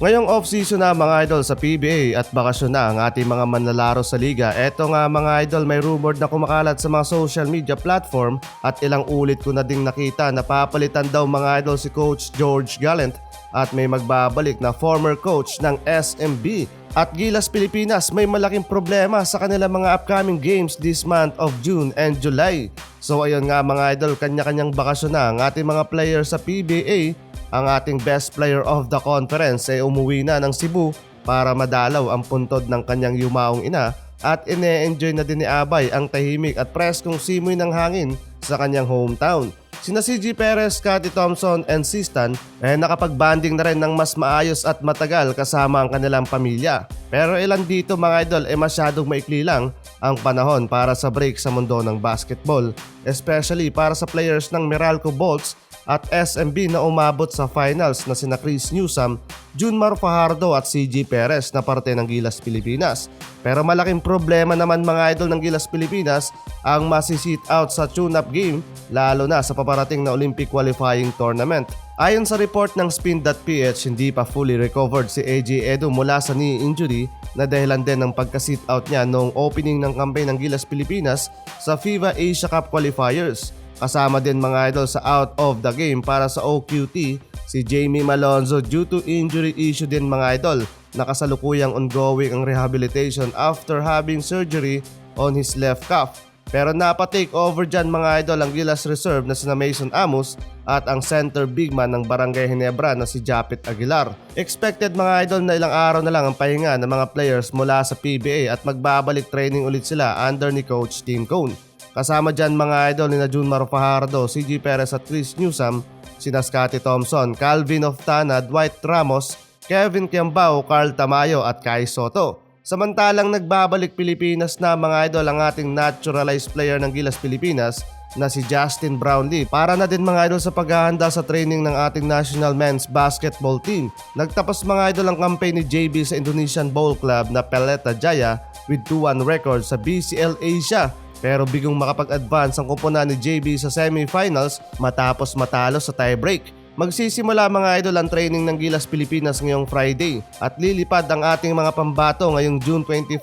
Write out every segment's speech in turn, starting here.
Ngayong off-season na mga idol sa PBA at bakasyon na ang ating mga manlalaro sa liga. Eto nga mga idol, may rumored na kumakalat sa mga social media platform at ilang ulit ko na ding nakita na papalitan daw mga idol si Coach George Gallant at may magbabalik na former coach ng SMB. At Gilas Pilipinas may malaking problema sa kanilang mga upcoming games this month of June and July. So ayun nga mga idol, kanya-kanyang bakasyon na ang ating mga players sa PBA. Ang ating best player of the conference ay umuwi na ng Cebu para madalaw ang puntod ng kanyang yumaong ina at ine-enjoy na din ni Abay ang tahimik at preskong simoy ng hangin sa kanyang hometown. Sina CG Perez, Cathy Thompson and Sistan ay nakapag-banding na rin ng mas maayos at matagal kasama ang kanilang pamilya. Pero ilan dito mga idol ay masyadong maikli lang ang panahon para sa break sa mundo ng basketball, especially para sa players ng Meralco Bolts at SMB na umabot sa finals na sina Chris Newsome, Junmar Fajardo at CG Perez na parte ng Gilas Pilipinas. Pero malaking problema naman mga idol ng Gilas Pilipinas ang masisit out sa tune-up game lalo na sa paparating na Olympic qualifying tournament. Ayon sa report ng Spin.ph, hindi pa fully recovered si AJ Edu mula sa knee injury na dahilan din ng pagka-sit out niya noong opening ng campaign ng Gilas Pilipinas sa FIBA Asia Cup qualifiers. Kasama din mga idol sa out of the game para sa OQT si Jamie Malonzo due to injury issue din mga idol. Nakasalukuyang ongoing ang rehabilitation after having surgery on his left calf. Pero napatake over dyan mga idol ang Gilas Reserve na sina Mason Amos at ang center big man ng Barangay Ginebra na si Japit Aguilar. Expected mga idol na ilang araw na lang ang pahinga ng mga players mula sa PBA at magbabalik training ulit sila under ni Coach Tim Cone. Kasama dyan mga idol ni Junmar Fajardo, CG Perez at Chris Newsome, sina Cathy Thompson, Calvin Oftana, Dwight Ramos, Kevin Kiambao, Carl Tamayo at Kai Soto. Samantalang nagbabalik Pilipinas na mga idol ang ating naturalized player ng Gilas Pilipinas na si Justin Brownlee para na din mga idol sa paghahanda sa training ng ating national men's basketball team. Nagtapos mga idol ang campaign ni JB sa Indonesian Bowl Club na Pelita Jaya with 2-1 record sa BCL Asia. Pero bigong makapag-advance ang kupunan ni JB sa semifinals matapos matalo sa tiebreak. Magsisimula mga idol ang training ng Gilas Pilipinas ngayong Friday at lilipad ang ating mga pambato ngayong June 25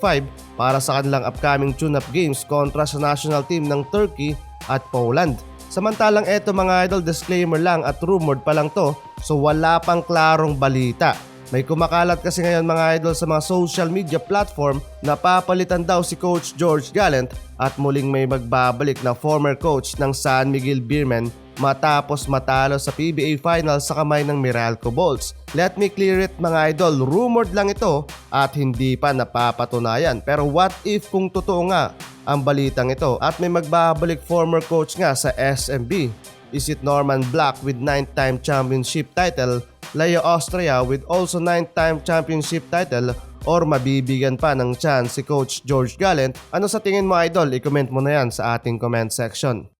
para sa kanilang upcoming tune-up games kontra sa national team ng Turkey at Poland. Samantalang eto mga idol, disclaimer lang at rumored pa lang to, so wala pang klarong balita. May kumakalat kasi ngayon mga idol sa mga social media platform na papalitan daw si Coach George Gallant at muling may magbabalik na former coach ng San Miguel Beermen matapos matalo sa PBA Finals sa kamay ng Meralco Bolts. Let me clear it mga idol, rumored lang ito at hindi pa napapatunayan. Pero what if kung totoo nga ang balitang ito at may magbabalik former coach nga sa SMB? Is it Norman Black with 9-time championship title, Leo Austria with also 9-time championship title, or mabibigyan pa ng chance si Coach George Gallant? Ano sa tingin mo idol? I-comment mo na yan sa ating comment section.